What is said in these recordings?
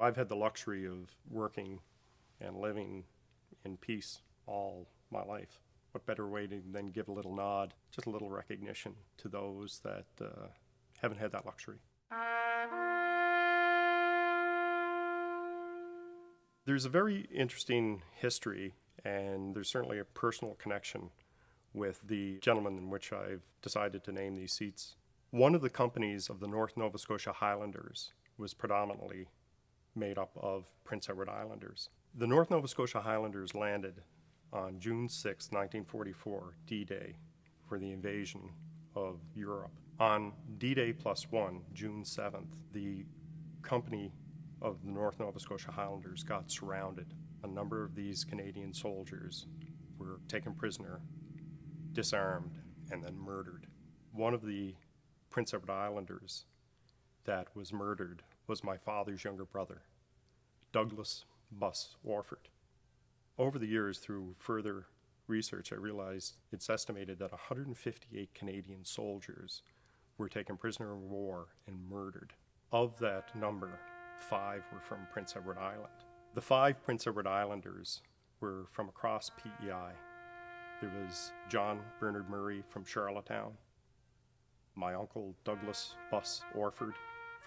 I've had the luxury of working and living in peace all my life. What better way to then give a little nod, just a little recognition to those that haven't had that luxury. There's a very interesting history, and there's certainly a personal connection with the gentleman in which I've decided to name these seats. One of the companies of the North Nova Scotia Highlanders was predominantly made up of Prince Edward Islanders. The North Nova Scotia Highlanders landed on June 6, 1944, D-Day, for the invasion of Europe. On D-Day +1, June 7th, the company of the North Nova Scotia Highlanders got surrounded. A number of these Canadian soldiers were taken prisoner, disarmed, and then murdered. One of the Prince Edward Islanders that was murdered was my father's younger brother, Douglas Bus Orford. Over the years, through further research, I realized it's estimated that 158 Canadian soldiers were taken prisoner of war and murdered. Of that number, 5 were from Prince Edward Island. The 5 Prince Edward Islanders were from across PEI. There was John Bernard Murray from Charlottetown, my uncle Douglas Bus Orford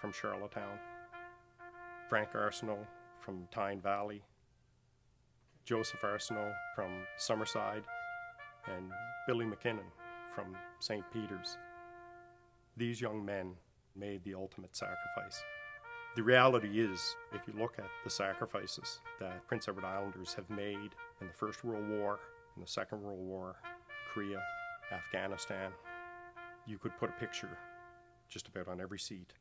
from Charlottetown, Frank Arsenault from Tyne Valley, Joseph Arsenault from Summerside, and Billy McKinnon from St. Peter's. These young men made the ultimate sacrifice. The reality is, if you look at the sacrifices that Prince Edward Islanders have made in the First World War, in the Second World War, Korea, Afghanistan, you could put a picture just about on every seat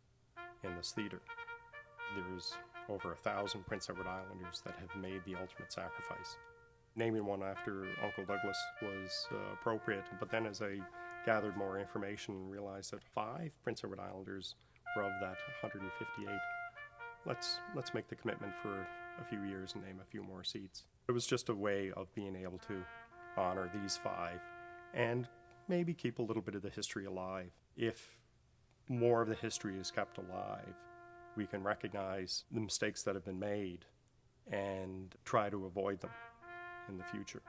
in this theater. There's over 1,000 Prince Edward Islanders that have made the ultimate sacrifice. Naming one after Uncle Douglas was appropriate, but then as I gathered more information and realized that 5 Prince Edward Islanders were of that 158, let's make the commitment for a few years and name a few more seats. It was just a way of being able to honor these 5 and maybe keep a little bit of the history alive. If more of the history is kept alive, we can recognize the mistakes that have been made and try to avoid them in the future.